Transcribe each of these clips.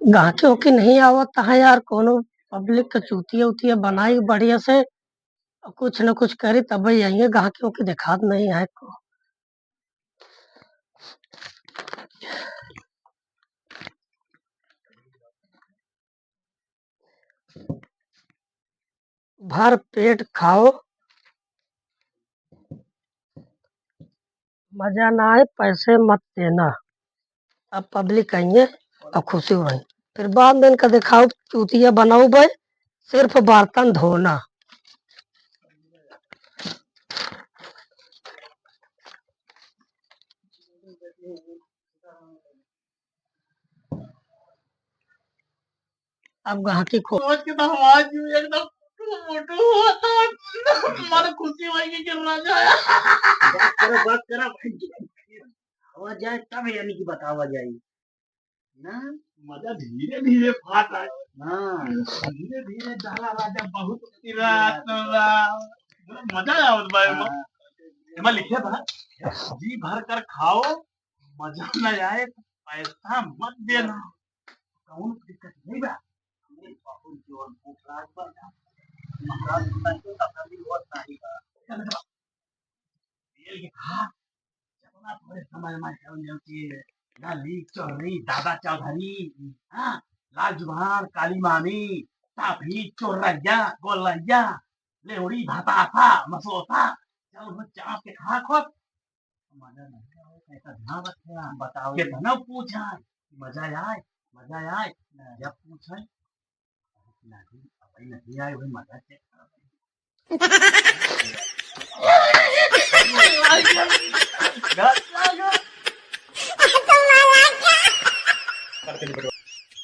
गाहकी होके नहीं आवत है यार, कोनो पब्लिक के चूतिया उतिया बनाई बढ़िया से और कुछ न कुछ करी तब आइए, गाहकी होके दिखात नहीं है को। भर पेट खाओ, मजा ना आए पैसे मत देना। अब पब्लिक आइए और खुशी हुई, फिर बाद में इनका दिखाओ चूतिया बनाओ भाई, सिर्फ बर्तन धोना। अब गाहकी खो समझ के तो आवाज भी एकदम मोटू हुआ था। हमारा खुशी हुई कि गिरना जाए। बात करा भाई, आवाज जाए तब यानी कि बतावा जाए ना। मजा धीरे धीरे फाट आए। हाँ धीरे धीरे डाला राजा बहुत मजा आया उस बारे में। एमा लिखे था जी भर कर खाओ, मजा न आए तो पैसा मत देना। कौन दिक्कत नहीं बा, हमने बहुत जोर भूख लाग बा, महाराज बताए तो तभी बहुत नहीं बा। ये लिखे था जमुना थोड़े समय में चल की लाली चौधरी दादा चौधरी, हाँ लाल जुबान काली मामी साफी चोरैया गोलैया लेवड़ी भातासा मसोसा चल वो चाप के खा खुद मजा नहीं आए ऐसा ध्यान रखना। बताओ कितना पूछा मजा आए मजा आए, जब पूछे नहीं भाई नहीं आए वही मजा चेक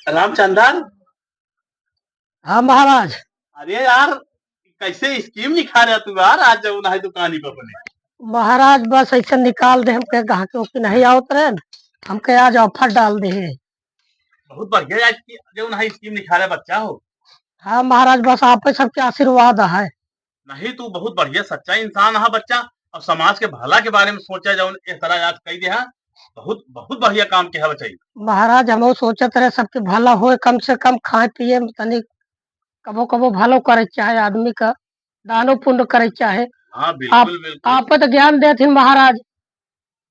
रामचंदर। हाँ महाराज। अरे यार कैसे स्कीम निखा रहा तू यार, आज जब ना दुकानी पे अपने। महाराज बस ऐसे निकाल दे, हमके गाहकी होके नहीं आवत रहे, हमके आज ऑफर डाल दे। बहुत बढ़िया आज की जो ना स्कीम निखा रहा बच्चा हो। हाँ महाराज, बस आप पे सबके आशीर्वाद है। नहीं तू बहुत बढ़िया सच्चा इंसान है बच्चा, और समाज के भला के बारे में सोचा जाओ इस तरह आज कही दिया, बहुत बहुत बढ़िया काम किया बच्चा। महाराज हम सोचत रहे सबके भला हो, कम से कम खाए पिए में तनी कबो कबो भलो करे चाहे आदमी का, दानो पुण्य करे चाहे। हाँ आप बिल्कुल बिल्कुल। आप पे तो ज्ञान देते महाराज,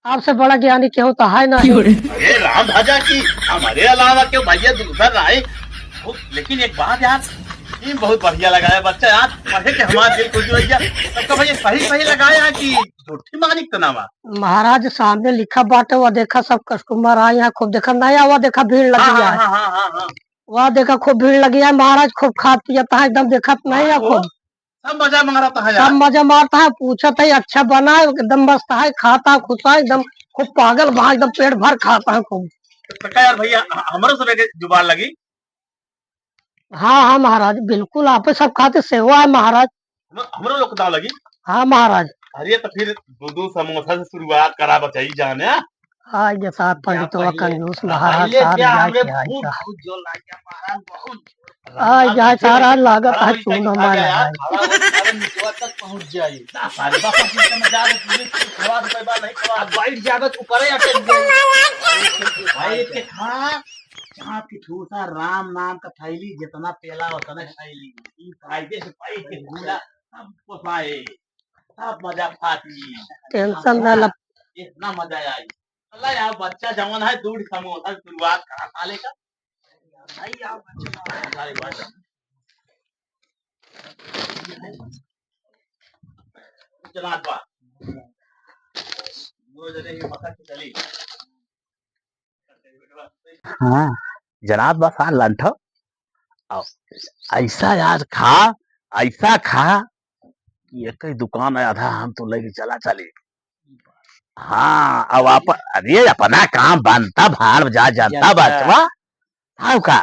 आपसे बड़ा ज्ञानी केहू तो है नहीं। अरे राम भाजा की हमारे अलावा क्यों भैया दूसर आए। लेकिन एक बात यार स्कीम बहुत बढ़िया लगाया बच्चा यार, पढ़े के हमारा दिल खुश हो गया। सबका भैया सही सही लगाया कि झूठी मानिक तो ना बा। महाराज सामने लिखा बाटे, वह देखा सब कस्टमर आए हैं, खूब देखा नहीं आवा, देखा भीड़ लगी हाँ है। हाँ हाँ हाँ हाँ वह देखा खूब भीड़ लगी है महाराज, खूब खा पियता है एकदम, देखत नहीं है खूब सब मजा मार रहा है सब यार। मजा मारता है, पूछता है अच्छा बना है, एकदम मस्त है, खाता है खुश है एकदम, खूब पागल वहां एकदम पेट भर खाता है खूब। तो यार भैया हमारे सब के जुबान लगी। हाँ हाँ महाराज बिल्कुल, आप सब खाते सेवा है महाराज। हमारे लोग दाव लगी। हाँ महाराज। अरे तो फिर दो समोसा से शुरुआत करा बचाई जाने। हाँ ये साहब या पंडितवा कंजूस महाराज पहले साहब क्या जाए हमरे के आए बहुत का। बहुत जोर लाग गया महाराज, बहुत आ जाए सारा लागत खड़ा है होई चूना खा मार गया यार। लगाए। खड़ा हो सारे निचवा तक पहुंच जाए। सारे बापा सिस्टम में जा रहे खवा रुपए बा नहीं खवा अब बैठ जावे तो ऊपर ही अटक जाए। भाई के खा चाप की ठूसा राम नाम का थैली जितना पेला उतना थैली ई फायदे से पाई के घूला सब पोसाए सब मजा खाती। टेंशन न ल। इतना मजा आई अल्लाह यार, बच्चा जवान है दूध समोसा शुरुआत करा साले का। नहीं यार बच्चा सारे बात जनाब बा वो जने ही पकड़ के चली। हाँ जनाब बस हाँ लंठ ऐसा यार खा, ऐसा खा कि एक ही दुकान है आधा हम तो लेके चला चले। हाँ अब आप अरे अपना काम बनता भाड़ जा जनता बचवा हाँ का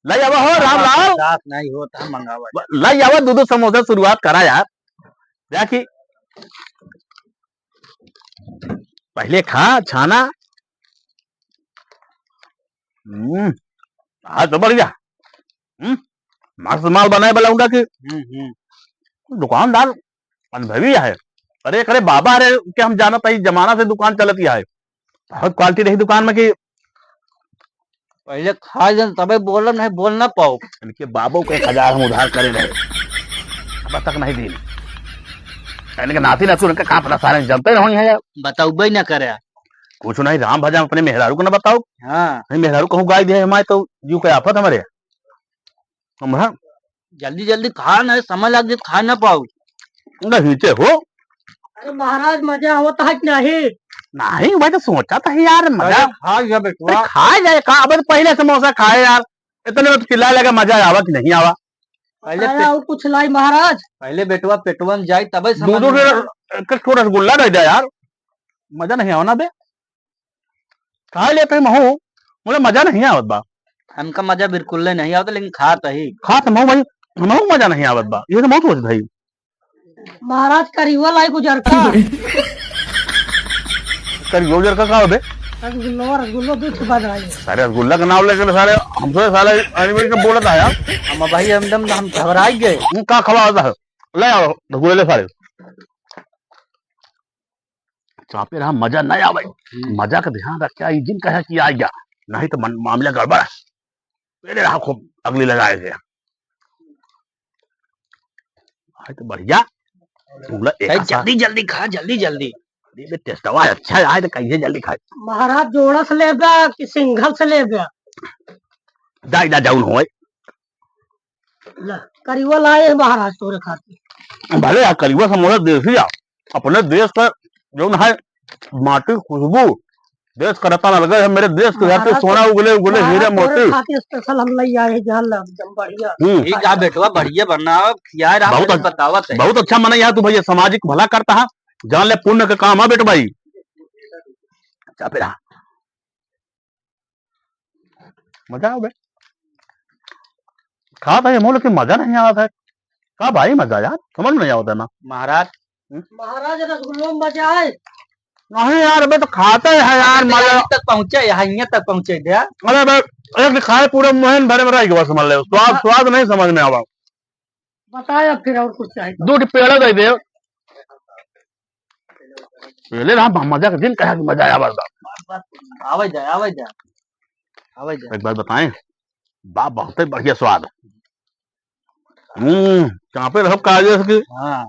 लई आवा हो राम लाल, साथ नहीं होता मंगावा लई आवा दो समोसा शुरुआत करा यार। देखी पहले खा छाना। आज तो बढ़िया मस्त माल बनाए वाला उनका कि दुकानदार अनुभवी है। अरे करे बाबा अरे के हम जानत है जमाना से दुकान चलती है, बहुत क्वालिटी रही दुकान में कि पहले खा जन तबे बोलम नहीं बोल ना पाओ। इनके बाबू के 1000 हम उधार करे रहे, अब तक नहीं दी। इनके नाती नातू इनका कहाँ पता, सारे जानते नहीं है यार। बताऊबे ना करे। कुछ नहीं, राम भजा अपने मेहरारू को ना बताओ। हाँ नहीं मेहरारू कहूँ गाय दे हमारे तो जीव के आफत हमारे हम। हाँ जल्दी जल्दी खा ना, समय लग जाए खा ना पाओ। नीचे हो। अरे महाराज मजा आवता है कि नहीं? नहीं मैं तो सोचा था यार मजा खा जा बेटवा। खा जाए का, अब तो पहले समोसा खाए यार, इतने में तो चिल्ला लगा मजा आवा कि नहीं आवा। पहले बताया और कुछ लाई महाराज। पहले बेटवा पेटवा में जाए तबे समझ दूधो में आए। के थोड़ा रसगुल्ला दे दे यार, मजा नहीं आवा ना बे। खा लेते महू, मुझे मजा नहीं आवत बा। हमका मजा बिल्कुल नहीं आता, लेकिन खाता ही खा तो महू भाई, महू मजा नहीं आवत बा, ये तो महू सोच भाई। महाराज करीवा लाई गुजर का कर गोजर का हो बे, रसगुल्ला रसगुल्ला दूध के बाद आई। सारे रसगुल्ला का नाम लेकर सारे हमसे साले एनिमल का बोला था यार। हम भाई एकदम हम घबरा गए। का खवा होता है, ले आओ रसगुल्ले ले सारे। चापे रहा मजा नहीं आवे, मजा का ध्यान रख क्या जिन कहा कि आ गया, नहीं तो मामला गड़बड़ है। पहले रहा खूब अगली लगाए थे तो बढ़िया। जल्दी जल्दी खा जल्दी जल्दी। टेस्ट अच्छा है तो कैसे जल्दी खाए। महाराज जोड़ा से लेगा कि सिंघल से लेगा? दाई दा जाऊन होए करीवा लाए हैं महाराज तोरे खातिर। भले यार करीबा समोसा देसी जा, अपने देश का जो है माटी खुशबू, देश का रत्न अलग है। मेरे देश के घर पे सोना उगले उगले हीरे मोती खातिर स्पेशल हम ले आए हैं जान ला एकदम बढ़िया। ठीक है बेटवा बढ़िया बनाओ यार, आप बहुत बतावत है। बहुत अच्छा मना यार तू भैया, सामाजिक भला करता है, जान ले पुण्य का काम है बेटा भाई। अच्छा फिर मजा आओ बे, खाता है मोल, लेकिन मजा नहीं आता है। का भाई मजा यार समझ में नहीं आता ना महाराज। महाराज रसगुल्लों में मजा आए? नहीं यार अबे तो खाते है यार मजा। यहाँ तक पहुँचे, यहाँ तक पहुँचे दिया। अरे बे एक खाए पूरे मुहन भरे में रह गया, समझ ले स्वाद स्वाद नहीं समझ में आवा। बताया फिर और कुछ चाहिए? दो पेड़ा दे दे पहले रहा मजा का दिन कहा कि मजा आया बस। आवे जाए आवे जाए आवे जाए। एक बात बताएं, बाप बहुत ही बढ़िया स्वाद। चापे रहो काजे की हाँ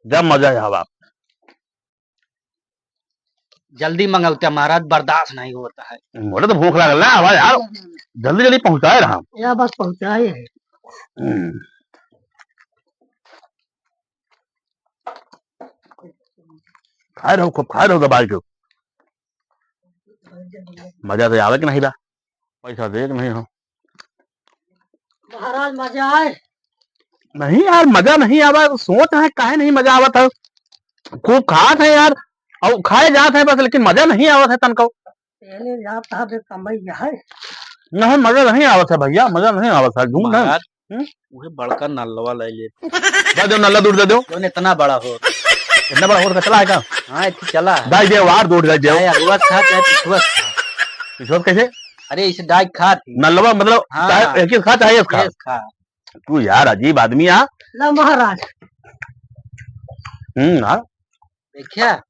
जब मजा आया बाप। जल्दी मंगलते महाराज, बर्दाश्त नहीं होता है। बोले तो भूख लग रहा है यार, जल्दी जल्दी पहुंचाए रहा। या बस पहुंचाए है। खाए रहो खूब खाए रहो दबाई के, मजा तो आवे कि नहीं बा, पैसा दे कि नहीं हो। महाराज मजा आए? नहीं यार मजा नहीं आवा, सोच है काहे नहीं मजा आवत है। खूब खात है यार और खाए जात है बस, लेकिन मजा नहीं आवत है तनको। पहले जाता है कमैया है। नहीं मजा नहीं आवत है भैया, मजा नहीं आवत है। ढूंढ महाराज वो बड़का नलवा ले ले दे दो, नल्ला दूध दे दो। जो इतना बड़ा हो। इतना बड़ा हो चला है का? हाँ इतना चला है। दाई दे वार दूध दे दो। अगुआ खा चाहे पिछुआ खा। पिछोत कैसे? अरे इसे डाई खा थी। नल्लवा मतलब हाँ। चाहे एक ही खा चाहे एक खा। ये खा। तू यार अजीब आदमी आ। ला महाराज। हाँ देखिया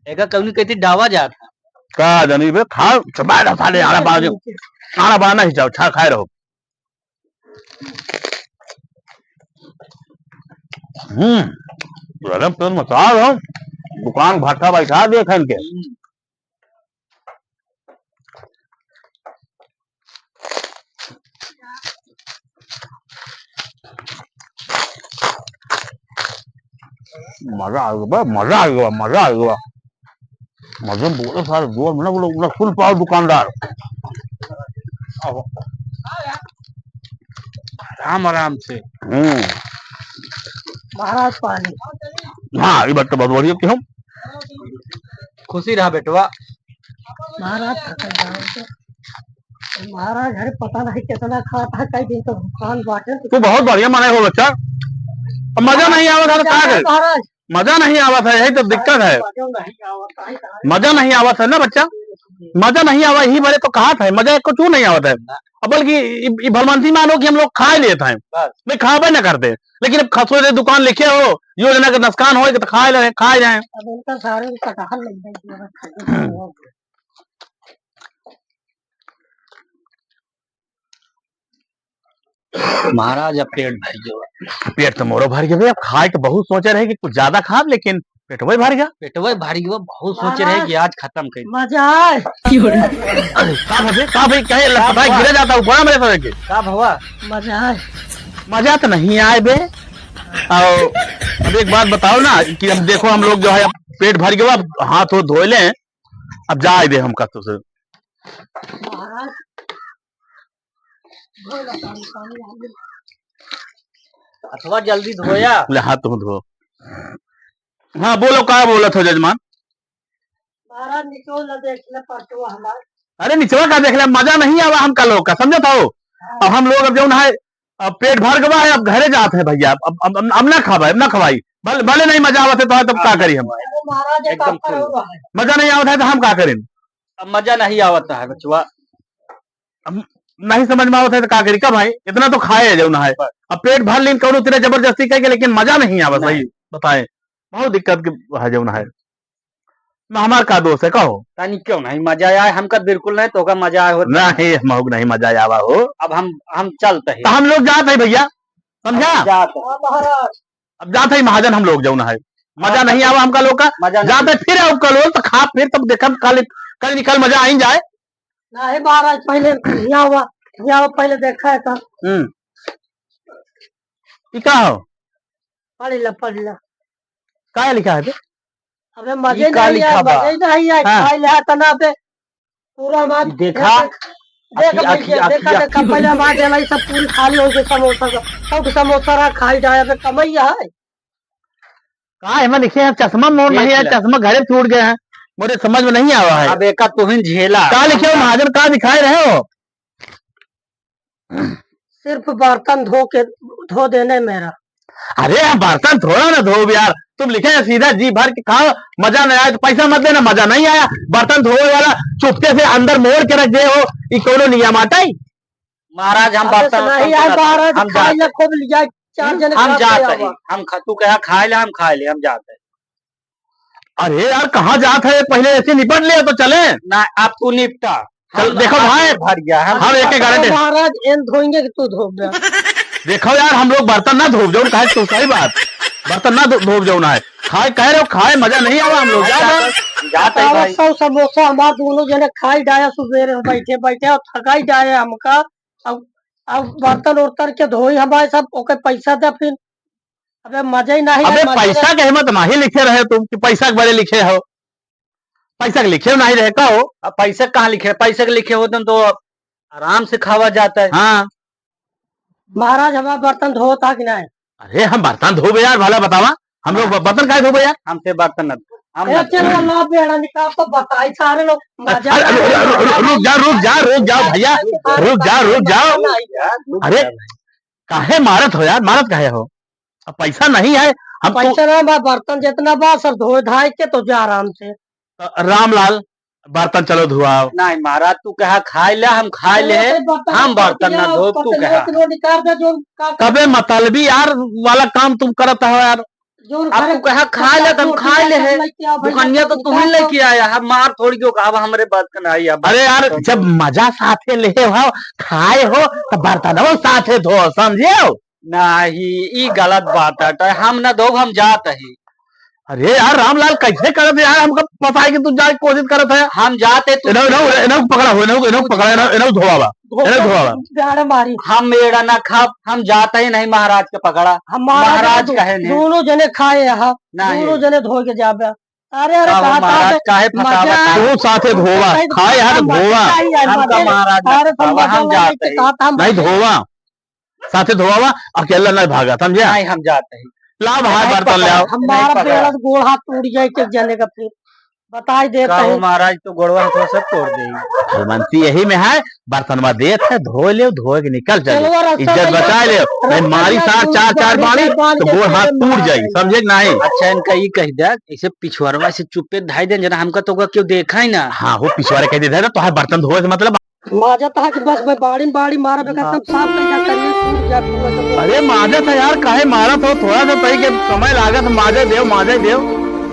एका कभी कहती डावा जाता का जानी बे, खा चबा रहा साले आला बाजू आला बाना ही जाओ छा खाए रहो। गरम तो मचा रहा हूँ, दुकान भाटा बैठा दे खन के। मजा आ गया, मजा आ गया, मजा आ गया। मजे में बोले सारे दो बोला फुल पाव दुकानदार। आराम आराम से। महाराज पानी। हाँ ये बात तो बहुत बढ़िया कि हम खुशी रहा बेटवा। महाराज थकल जाओ तो महाराज अरे पता नहीं कितना खाता है, कई दिन तो दुकान बांटे। तो बहुत बढ़िया मने हो बच्चा, अब मजा नहीं आवत है तो क्या करे? महाराज मजा नहीं आवत है, यही तो दिक्कत है। मजा नहीं आवत है ना बच्चा, मजा नहीं आवा यही बड़े तो कहा था मजा को क्यों नहीं आवत है। अब बल्कि भलमंसी मानो कि हम लोग खा लेते हैं, नहीं खावे ना करते, लेकिन अब खसो से दुकान लिखे हो योजना का नुकसान हो तो खाए जाए। अब उनका सारे कटहल लग गई। महाराज अब पेट भर गया। पेट तो मोरो भर गया, अब खाए तो बहुत सोचे रहे कि कुछ ज्यादा खाब, लेकिन पेट वही भर गया। पेटवा भारी गया, बहुत सोच रहे कि आज खत्म कर। मजा आए का भाई कहे पता है गिरा जाता हूँ बड़ा मेरे तरह के। का भवा मजा आए। मजा तो नहीं आए बे। और अब एक बात बताओ ना कि अब देखो हम लोग जो है अब पेट भर गया, अब हाथ वो धो ले, अब जाए दे हमका तो से। महाराज अथवा जल्दी धोया। ले हाथ तो धो। हाँ बोलो क्या बोला था जजमान। महाराज निचोड़ न देख ले परसों हमारे। अरे निचवा का देख ले, मजा नहीं आवा हमका लोग का, समझा था वो। अब हम लोग अब जो है अब पेट भर गवा है, अब घरे जाते हैं भैया, अब ना खावा, अब ना खवाई, भले नहीं मजा आवत है तो तब क्या करी हम। महाराज एकदम एकदम cool। मजा नहीं आवत है तो हम क्या करें। अब मजा नहीं आवता है बचवा। अब नहीं समझ में आवत है तो क्या करी। कब भाई इतना तो खाए जो ना है, अब पेट भर लीन कौन तेरे जबरदस्ती कह के, लेकिन मजा नहीं आवत। सही बताए बहुत दिक्कत के है जो ना है। हमार का दोस्त है कहो। तानी क्यों नहीं मजा आया, हमका बिल्कुल नहीं, तो का मजा आया होता। नहीं महूग नहीं मजा आवा हो। अब हम चलते हैं। तो हम लोग जाते हैं भैया, समझा। जाते हाँ महाराज अब जाते ही महाजन हम लोग जो ना है, मजा नहीं आवा हमका लोग का। मजा नहीं। जाते फिर अब कल तो खा फिर तब देखा कल निकल मजा आई जाए। नहीं महाराज पहले यहाँ पहले देखा है था। क्या हो पढ़ ला क्या लिखा है बे? अबे मजे ई का नहीं आए, लिखा बा? मजे नहीं आए। हाँ। खाई ले तना पे पूरा मार देखा? देखा आखी- देखा पहले मार देला सब पूरी खाली हो गई समोसा का। सब समोसा रहा खाई जाए पे कमैया है। कहा है लिखे हैं चश्मा मोड़ नहीं है, देख ले। चश्मा घरे छूट गए हैं, मुझे समझ में नहीं आवा है। अब एक तुहिन झेला। क्या लिखे हो महाजन, क्या दिखाए रहे हो। सिर्फ बर्तन धो देने मेरा। अरे हम बर्तन थोड़ा ना धो यार, तुम लिखे हैं सीधा जी भर के खाओ, मजा नहीं आया तो पैसा मत देना। मजा नहीं आया बर्तन धोए वाला चुपके से अंदर मोड़ के रख दे हो, ये कोनो नियम आता ही। महाराज हम अबे बर्तन नहीं आए महाराज हम खाई ले जाते खूब लिया 4 जने हम खा के जाते आवा। हैं। तू कहा खाए ले, हम खाए ले, हम जाते हैं। अरे यार कहाँ जात है, पहले ऐसे निपट ले तो चले। ना अब तू निपटा। चल देखो भाई, भर गया हम एक गारंटी महाराज एन धोएंगे कि तू धो दे। देखो यार हम लोग बर्तन ना धोब जाओ, कहे तो सही बात, बर्तन ना धोब जाओ ना है। खाए कह रहे हो खाए मजा नहीं आवा, हम लोग जाते हैं भाई। 100 समोसा हमार दोनों जने खाई डाया सुबेरे बैठे बैठे और थकाई डाया हमका। अब बर्तन उतर के धोई हमारे सब ओके पैसा दे फिर। अबे मजा ही नहीं अबे है, मजा पैसा के हिम्मत नहीं लिखे रहे तुम कि पैसा के बारे लिखे हो, पैसा के लिखे नहीं रहे का हो। अब पैसे कहाँ लिखे, पैसे के लिखे होते तो आराम से खावा जाता है। हाँ महाराज हमारा बर्तन धोता कि नहीं। अरे हम बर्तन धोबे यार, भला बतावा हम लोग बर्तन काहे धोबे यार। हमसे बर्तन न हम ए, चलो ना बेड़ा निकाल तो बताई सारे लोग मजा रुक जाओ भैया, रुक जाओ। अरे काहे मारत हो यार, मारत काहे हो, अब पैसा नहीं है हम तो। पैसा ना बा बर्तन जितना बा सब धो धाय के तो जा आराम से। रामलाल बर्तन चलो धुआओ। नहीं महाराज तू कहा खाए ले, हम खाए ले, हम बर्तन न धो। तू कहा निकाल दे जो कबे मतलबी यार वाला काम तुम करत हो यार। अब तू कहा खाए ले, तुम खाए ले है। दुकानिया तो तू ही लेके आया, हम मार थोड़ी क्यों कहा हमारे बर्तन आई। अरे यार जब मजा साथे ले हो खाए हो तो बर्तन वो साथे धो, समझे हो। नहीं ई गलत बात है, हम न धो, हम जाते हैं। अरे यार रामलाल कैसे करत यार, हमको पता है कि तू जाए कोशिश करत है। हम जाते तो इनको पकड़ा हो, इनको पकड़ा, इनको धोवा मारी हम मेरा ना खा, हम जाते ही नहीं। महाराज के पकड़ा, महाराज कहे नहीं। दोनों जने खाए यहाँ, नहीं। दोनों जने धो के जाबे। अरे अरे अब महाराज चाहे फसावत तू साथे धोवा, खाए यार धोवा, हमका महाराज हम जाते हैं। नहीं धोवा साथे धोवा, अकेला नहीं भागा, समझे। नहीं हम जाते हैं। ला बाहर बर्तन ले आओ। हमारा बेड़ा गोड़ हाथ टूट जाए के जाने का फिर बताई देता है। महाराज तो गोड़वा तो सब तोड़ देगी। मनसी यही में है, बर्तनवा देत है धो ले, धोए के निकल चले, इज्जत बचा ले। नहीं मारी सार चार मारी तो गोड़ हाथ टूट जाएगी, समझे कि नहीं। अच्छा इनका ये कह दे ऐसे पिछुआरवा से चुप्पे ढाई दे जना, हमका तो क्यों देखा ही ना। हाँ वो पिछवाड़े कह देता है तो बर्तन धोए से मतलब माजा था कि बस मैं बाड़ी मारा बेटा सब साफ नहीं जा करने टूट जा पूरा। अरे माजा था यार, काहे मारा था थोड़ा सा तई के समय लागत, माजे देव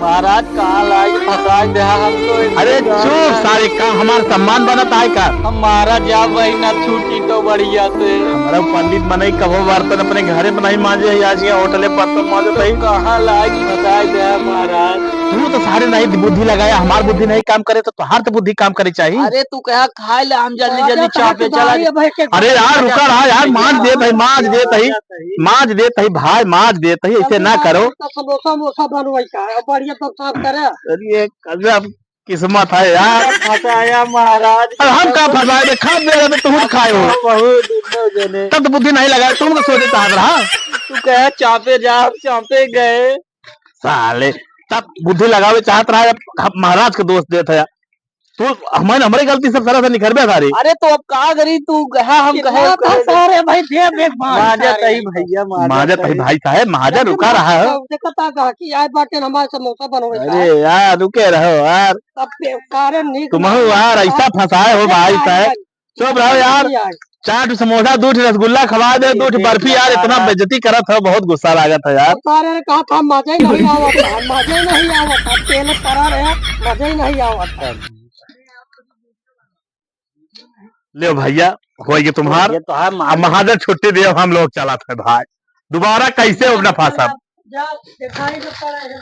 महाराज कहाँ लाए फंसा दे हमको। अरे चुप सारे का हमारा सम्मान बनता है का। हम महाराज जा वही ना छूटी तो बढ़िया से। हमारा पंडित बनाई कभो बर्तन अपने घरे बनाई मांजे आज यहाँ होटले बर्तन मांजे सही। कहाँ लाए फंसा दे महाराज। तू तो सारे नहीं बुद्धि लगाया, हमारी बुद्धि नहीं काम करे तो तुहार तो बुद्धि काम करे चाहिए। अरे तू कहा खाए ले हम जल्दी जल्दी चापे चला। अरे यार रुका रहा यार, मांज दे भाई, मांज दे तही, मांज दे तही भाई, मांज दे तही, ऐसे ना करो। समोसा मोसा बनवाई का है बढ़िया तो साफ करे। अरे गजब किस्मत है यार। फंसाया महाराज। अब हम कहाँ फंसाए, खा दे रहे तुम खाए हो। बहुत तब तो बुद्धि नहीं लगाया, तुम तो सोचे चाहत रहा। तू कहा चापे जा, चापे गए साले तब बुद्धि लगावे चाहत रहा, अब महाराज का दोस्त देता है तू। हमारी गलती सब तरह से निखरबे सारी। अरे तो अब कहा करी तू कहा हम कहे सारे भाई दे माजा तही भैया माजा तही भाई साहब, माजा रुका रहा है। देखता का कि आए बाटे हमारे समोसा बनवाई का। अरे यार रुके रहो यार, तब कारण नहीं तुम यार ऐसा फंसाए हो भाई साहब। चुप रहो यार, 4 समोसा 2 रसगुल्ला खवा दे, 2 बर्फी यार, इतना बेइज्जती करत है, बहुत गुस्सा लागत है यार। सारे ने कहा था मजा ही नहीं आवत था, मजा ही नहीं आवत था, तेल पड़ा रहे मजा ही नहीं आवत था। ले भैया होगी तुम्हार, महाजन छुट्टी दियो, हम लोग चला थे भाई, दोबारा कैसे अपना फांसा। जा दिखाई तो पड़ा है।